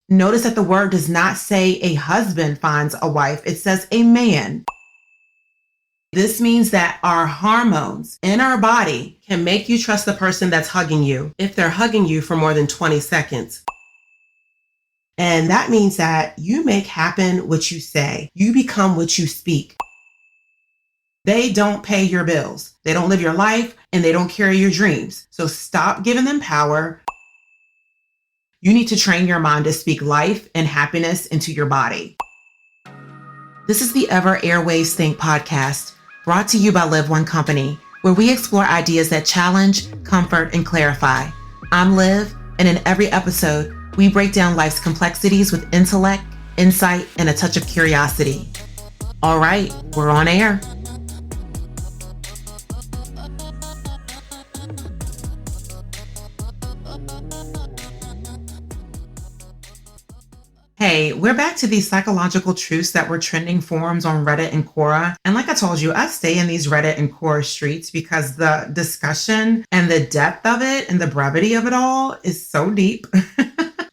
Notice that the word does not say a husband finds a wife. It says a man. This means that our hormones in our body can make you trust the person that's hugging you if they're hugging you for more than 20 seconds. And that means that you make happen what you say. You become what you speak. They don't pay your bills. They don't live your life, and they don't carry your dreams. So stop giving them power. You need to train your mind to speak life and happiness into your body. This is the Ever Airwaves Think podcast, brought to you by Live One Company, where we explore ideas that challenge, comfort, and clarify. I'm Liv, and in every episode, we break down life's complexities with intellect, insight, and a touch of curiosity. All right, we're on air. Hey, we're back to these psychological truths that were trending forums on Reddit and Quora. And like I told you, I stay in these Reddit and Quora streets because the discussion and the depth of it and the brevity of it all is so deep.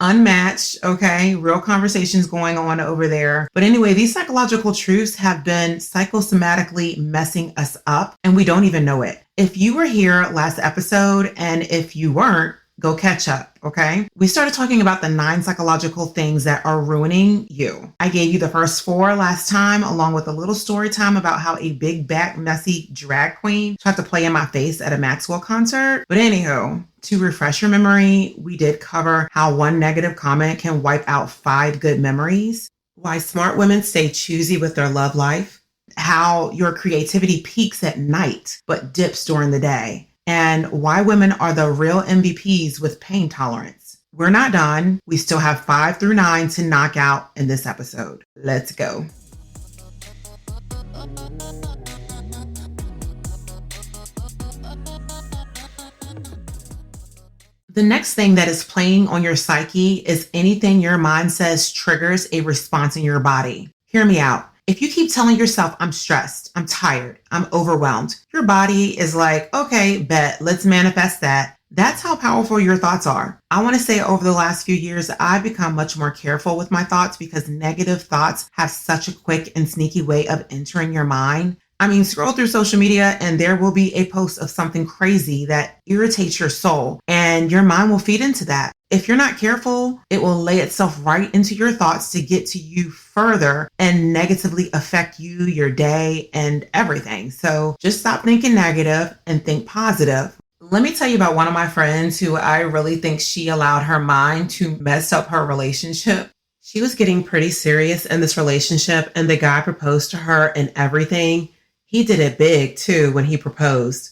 Unmatched, okay? Real conversations going on over there. But anyway, these psychological truths have been psychosomatically messing us up, and we don't even know it. If you were here last episode, and if you weren't, go catch up, okay? We started talking about the 9 psychological things that are ruining you. I gave you the first 4 last time, along with a little story time about how a big back messy drag queen tried to play in my face at a Maxwell concert. But anywho, to refresh your memory, we did cover how 1 negative comment can wipe out 5 good memories, why smart women stay choosy with their love life, how your creativity peaks at night but dips during the day, and why women are the real MVPs with pain tolerance. We're not done. We still have 5 through 9 to knock out in this episode. Let's go. The next thing that is playing on your psyche is anything your mind says triggers a response in your body. Hear me out. If you keep telling yourself, I'm stressed, I'm tired, I'm overwhelmed, your body is like, okay, bet, let's manifest that. That's how powerful your thoughts are. I want to say over the last few years, I've become much more careful with my thoughts because negative thoughts have such a quick and sneaky way of entering your mind. I mean, scroll through social media and there will be a post of something crazy that irritates your soul, and your mind will feed into that. If you're not careful, it will lay itself right into your thoughts to get to you further and negatively affect you, your day, and everything. So just stop thinking negative and think positive. Let me tell you about one of my friends who I really think she allowed her mind to mess up her relationship. She was getting pretty serious in this relationship, and the guy proposed to her and everything. He did it big too when he proposed.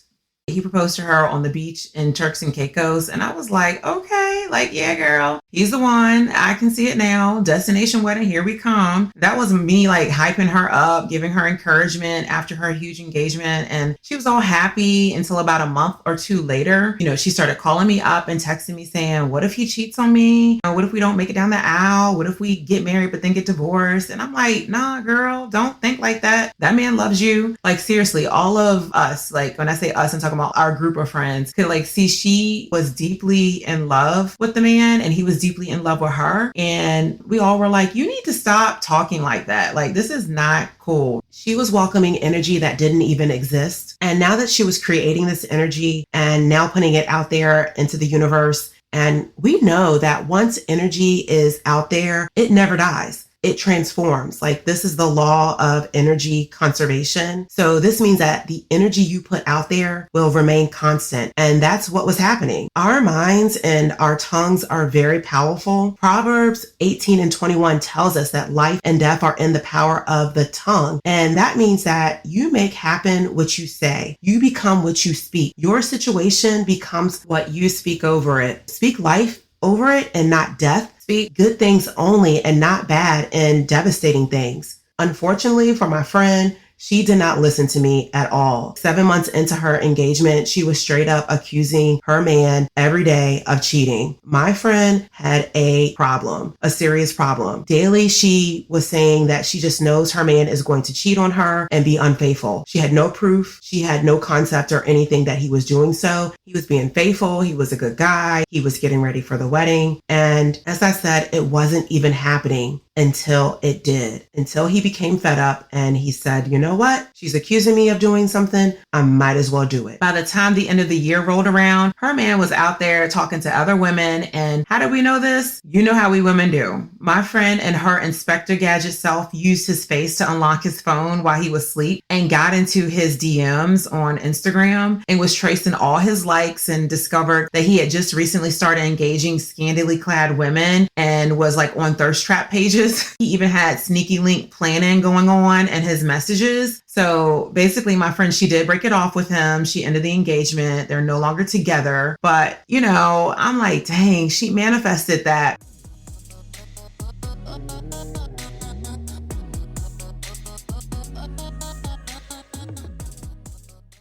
He proposed to her on the beach in Turks and Caicos. And I was like, okay, like, yeah, girl, he's the one. I can see it now. Destination wedding, here we come. That was me like hyping her up, giving her encouragement after her huge engagement. And she was all happy until about a month or 2 later. You know, she started calling me up and texting me saying, what if he cheats on me? Or what if we don't make it down the aisle? What if we get married but then get divorced? And I'm like, nah, girl, don't think like that. That man loves you. Like, seriously, all of us, like when I say us, I'm talking about our group of friends, could like see she was deeply in love with the man and he was deeply in love with her. And we all were like, you need to stop talking like that. Like, this is not cool. She was welcoming energy that didn't even exist. And now that she was creating this energy and now putting it out there into the universe, and we know that once energy is out there, it never dies. It transforms. Like, this is the law of energy conservation. So this means that the energy you put out there will remain constant. And that's what was happening. Our minds and our tongues are very powerful. Proverbs 18:21 tells us that life and death are in the power of the tongue. And that means that you make happen what you say. You become what you speak. Your situation becomes what you speak over it. Speak life over it and not death. Speak good things only and not bad and devastating things. Unfortunately for my friend, She did not listen to me at all. 7 months into her engagement, she was straight up accusing her man every day of cheating. My friend had a problem, a serious problem. Daily, she was saying that she just knows her man is going to cheat on her and be unfaithful. She had no proof. She had no concept or anything that he was doing so. He was being faithful. He was a good guy. He was getting ready for the wedding. And as I said, it wasn't even happening until it did, until he became fed up and he said, you know what? She's accusing me of doing something. I might as well do it. By the time the end of the year rolled around, her man was out there talking to other women. And how do we know this? You know how we women do. My friend and her Inspector Gadget self used his face to unlock his phone while he was asleep and got into his DMs on Instagram and was tracing all his likes and discovered that he had just recently started engaging scantily clad women and was like on thirst trap pages. He even had sneaky link planning going on in his messages. So basically, my friend, she did break it off with him. She ended the engagement. They're no longer together. But, you know, I'm like, dang, she manifested that.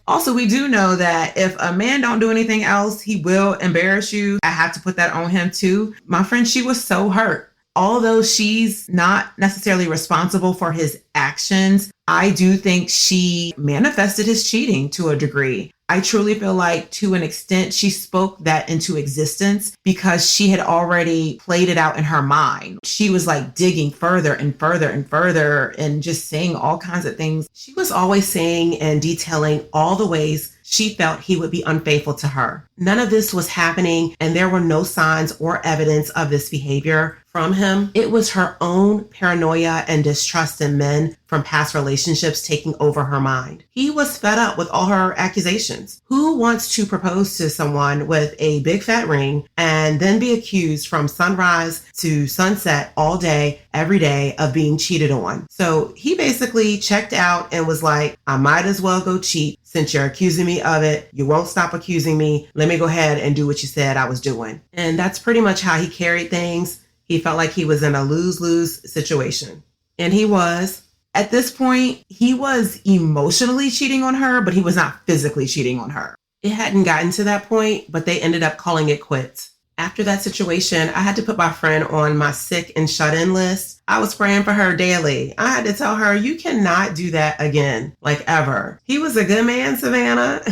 Also, we do know that if a man don't do anything else, he will embarrass you. I have to put that on him too. My friend, she was so hurt. Although she's not necessarily responsible for his actions, I do think she manifested his cheating to a degree. I truly feel like to an extent, she spoke that into existence because she had already played it out in her mind. She was like digging further and further and further and just saying all kinds of things. She was always saying and detailing all the ways she felt he would be unfaithful to her. None of this was happening, and there were no signs or evidence of this behavior from him. It was her own paranoia and distrust in men from past relationships taking over her mind. He was fed up with all her accusations. Who wants to propose to someone with a big fat ring and then be accused from sunrise to sunset all day, every day of being cheated on? So he basically checked out and was like, I might as well go cheat since you're accusing me of it. You won't stop accusing me. Let me go ahead and do what you said I was doing. And that's pretty much how he carried things. He felt like he was in a lose-lose situation. And he was. At this point, he was emotionally cheating on her, but he was not physically cheating on her. It hadn't gotten to that point, but they ended up calling it quits. After that situation, I had to put my friend on my sick and shut-in list. I was praying for her daily. I had to tell her, you cannot do that again, like ever. He was a good man, Savannah.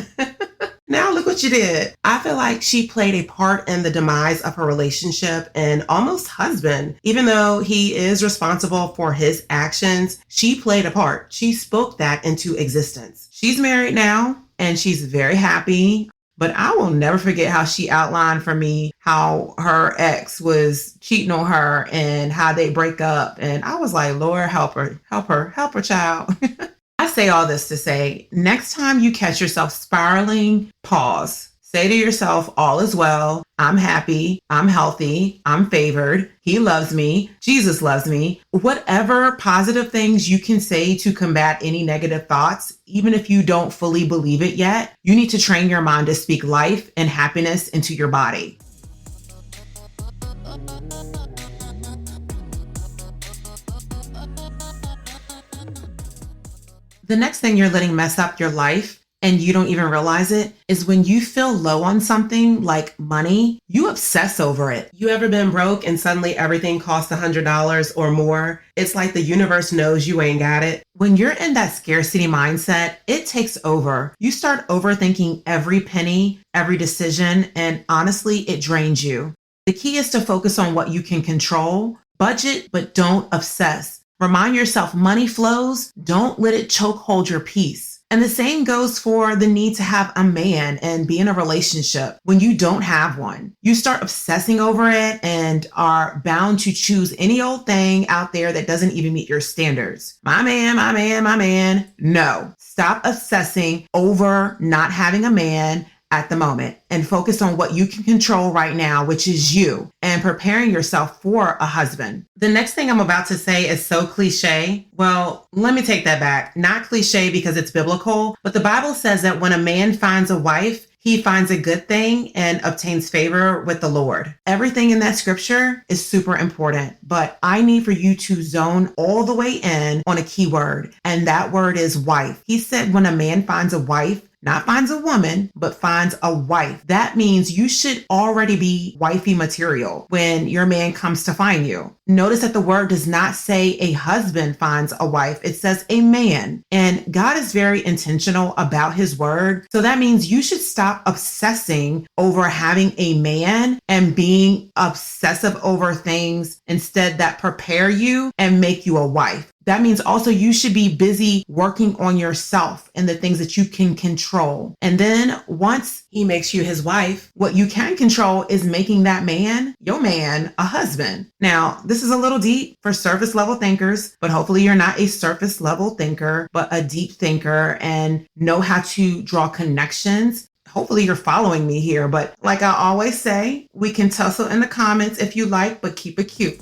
Now look what you did. I feel like she played a part in the demise of her relationship and almost husband. Even though he is responsible for his actions, she played a part. She spoke that into existence. She's married now and she's very happy. But I will never forget how she outlined for me how her ex was cheating on her and how they break up. And I was like, Lord, help her, child. I say all this to say, next time you catch yourself spiraling, pause. Say to yourself, all is well. I'm happy. I'm healthy. I'm favored. He loves me. Jesus loves me. Whatever positive things you can say to combat any negative thoughts, even if you don't fully believe it yet, you need to train your mind to speak life and happiness into your body. The next thing you're letting mess up your life, and you don't even realize it, is when you feel low on something like money, you obsess over it. You ever been broke and suddenly everything costs $100 or more? It's like the universe knows you ain't got it. When you're in that scarcity mindset, it takes over. You start overthinking every penny, every decision, and honestly, it drains you. The key is to focus on what you can control, budget, but don't obsess. Remind yourself money flows, don't let it chokehold your peace. And the same goes for the need to have a man and be in a relationship when you don't have one. You start obsessing over it and are bound to choose any old thing out there that doesn't even meet your standards. My man, my man, my man. No, stop obsessing over not having a man at the moment and focus on what you can control right now, which is you, and preparing yourself for a husband. The next thing I'm about to say is so cliche. Well, let me take that back. Not cliche because it's biblical, but the Bible says that when a man finds a wife, He finds a good thing and obtains favor with the Lord. Everything in that scripture is super important, but I need for you to zone all the way in on a key word, and that word is wife. He said when a man finds a wife, not finds a woman, but finds a wife. That means you should already be wifey material when your man comes to find you. Notice that the word does not say a husband finds a wife. It says a man. And God is very intentional about his word. So that means you should stop obsessing over having a man and being obsessive over things instead that prepare you and make you a wife. That means also you should be busy working on yourself and the things that you can control. And then once he makes you his wife, what you can control is making that man, your man, a husband. Now, this is a little deep for surface level thinkers, but hopefully you're not a surface level thinker, but a deep thinker and know how to draw connections. Hopefully you're following me here, but like I always say, we can tussle in the comments if you like, but keep it cute.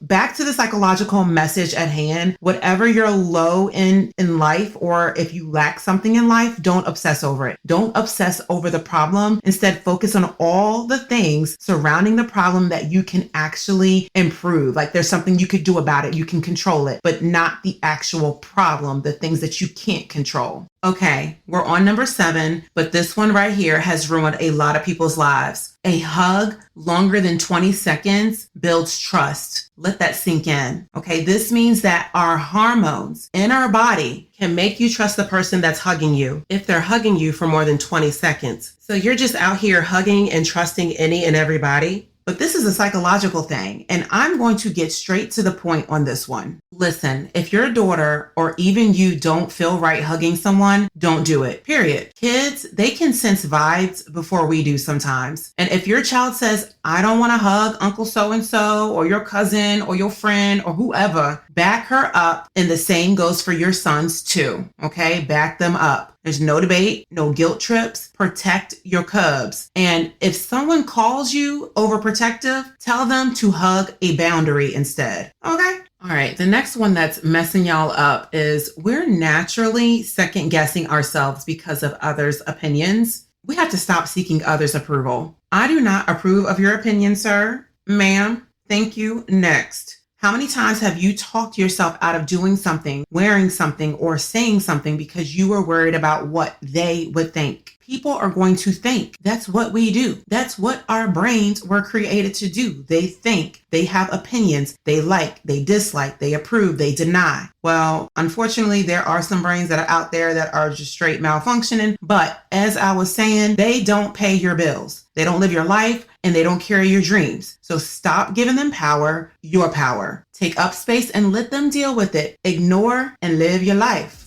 Back to the psychological message at hand. Whatever you're low in life, or if you lack something in life, don't obsess over it. Don't obsess over the problem. Instead, focus on all the things surrounding the problem that you can actually improve. Like there's something you could do about it. You can control it, but not the actual problem, the things that you can't control. Okay, we're on number 7, but this one right here has ruined a lot of people's lives. A hug longer than 20 seconds builds trust. Let that sink in. Okay, this means that our hormones in our body can make you trust the person that's hugging you if they're hugging you for more than 20 seconds. So you're just out here hugging and trusting any and everybody. But this is a psychological thing, and I'm going to get straight to the point on this one. Listen, if your daughter or even you don't feel right hugging someone, don't do it, period. Kids, they can sense vibes before we do sometimes. And if your child says, I don't want to hug Uncle so-and-so or your cousin or your friend or whoever, back her up. And the same goes for your sons too, okay? Back them up. There's no debate, no guilt trips. Protect your cubs. And if someone calls you overprotective, tell them to hug a boundary instead. Okay? All right. The next one that's messing y'all up is we're naturally second guessing ourselves because of others' opinions. We have to stop seeking others' approval. I do not approve of your opinion, sir. Ma'am, thank you. Next. How many times have you talked yourself out of doing something, wearing something, or saying something because you were worried about what they would think? People are going to think. That's what we do. That's what our brains were created to do. They think, they have opinions, they like, they dislike, they approve, they deny. Well, unfortunately, there are some brains that are out there that are just straight malfunctioning. But as I was saying, they don't pay your bills. They don't live your life and they don't carry your dreams. So stop giving them power, your power. Take up space and let them deal with it. Ignore and live your life.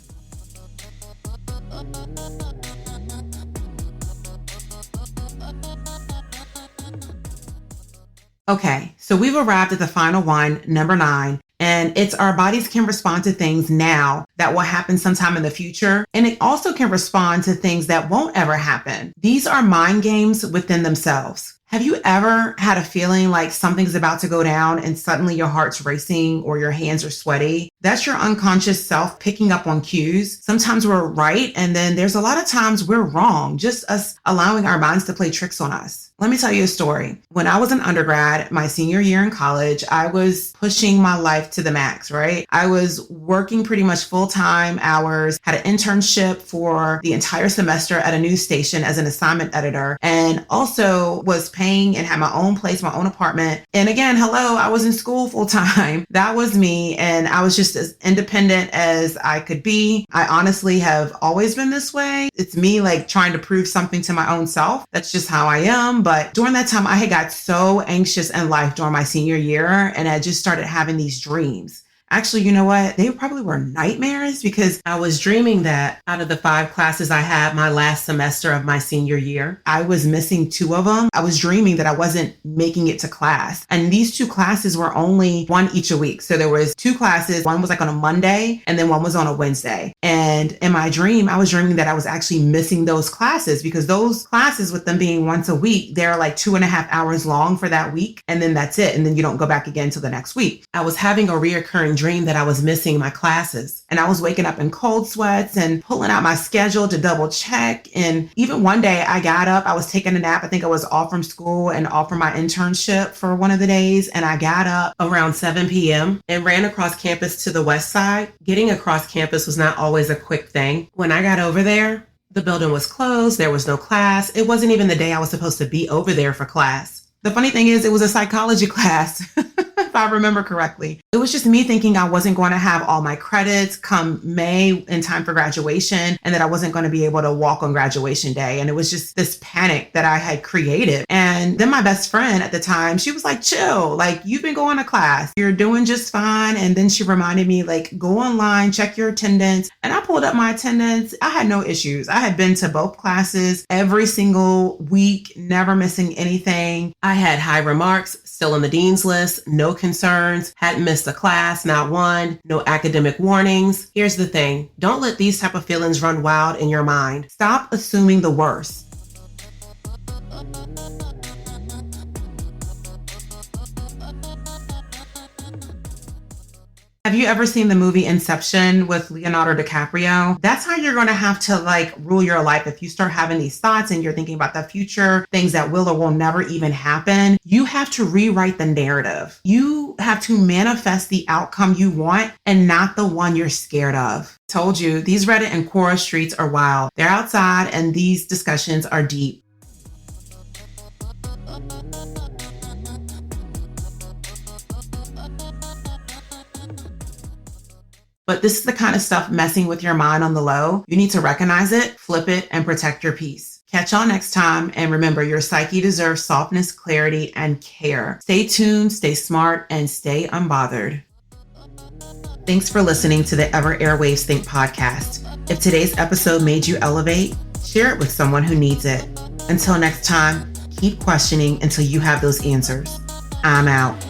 Okay, so we've arrived at the final one, number 9, and it's our bodies can respond to things now that will happen sometime in the future, and it also can respond to things that won't ever happen. These are mind games within themselves. Have you ever had a feeling like something's about to go down and suddenly your heart's racing or your hands are sweaty? That's your unconscious self picking up on cues. Sometimes we're right, and then there's a lot of times we're wrong, just us allowing our minds to play tricks on us. Let me tell you a story. When I was an undergrad, my senior year in college, I was pushing my life to the max, right? I was working pretty much full-time hours, had an internship for the entire semester at a news station as an assignment editor, and also was paying and had my own place, my own apartment. And again, hello, I was in school full-time. That was me. And I was just as independent as I could be. I honestly have always been this way. It's me like trying to prove something to my own self. That's just how I am. But during that time, I had got so anxious in life during my senior year, and I just started having these dreams. Actually, you know what? They probably were nightmares because I was dreaming that out of the 5 classes I had my last semester of my senior year, I was missing 2 of them. I was dreaming that I wasn't making it to class. And these 2 classes were only one each a week. So there was 2 classes. One was like on a Monday and then one was on a Wednesday. And in my dream, I was dreaming that I was actually missing those classes because those classes, with them being once a week, they're like 2.5 hours long for that week. And then that's it. And then you don't go back again until the next week. I was having a reoccurring dream that I was missing my classes, and I was waking up in cold sweats and pulling out my schedule to double check. And even one day I got up, I was taking a nap. I think I was off from school and off from my internship for one of the days. And I got up around 7 p.m. and ran across campus to the west side. Getting across campus was not always a quick thing. When I got over there, the building was closed. There was no class. It wasn't even the day I was supposed to be over there for class. The funny thing is, it was a psychology class, if I remember correctly. It was just me thinking I wasn't going to have all my credits come May in time for graduation, and that I wasn't going to be able to walk on graduation day. And it was just this panic that I had created. And then my best friend at the time, she was like, chill, like, you've been going to class, you're doing just fine. And then she reminded me, like, go online, check your attendance. And I pulled up my attendance. I had no issues. I had been to both classes every single week, never missing anything. I had high remarks, still on the dean's list, no concerns, hadn't missed a class, not one, no academic warnings. Here's the thing. Don't let these type of feelings run wild in your mind. Stop assuming the worst. Have you ever seen the movie Inception with Leonardo DiCaprio? That's how you're going to have to like rule your life. If you start having these thoughts and you're thinking about the future, things that will or will never even happen, you have to rewrite the narrative. You have to manifest the outcome you want and not the one you're scared of. Told you, these Reddit and Quora streets are wild. They're outside and these discussions are deep. But this is the kind of stuff messing with your mind on the low. You need to recognize it, flip it, and protect your peace. Catch y'all next time. And remember, your psyche deserves softness, clarity, and care. Stay tuned, stay smart, and stay unbothered. Thanks for listening to the Ever Airwaves Think podcast. If today's episode made you elevate, share it with someone who needs it. Until next time, keep questioning until you have those answers. I'm out.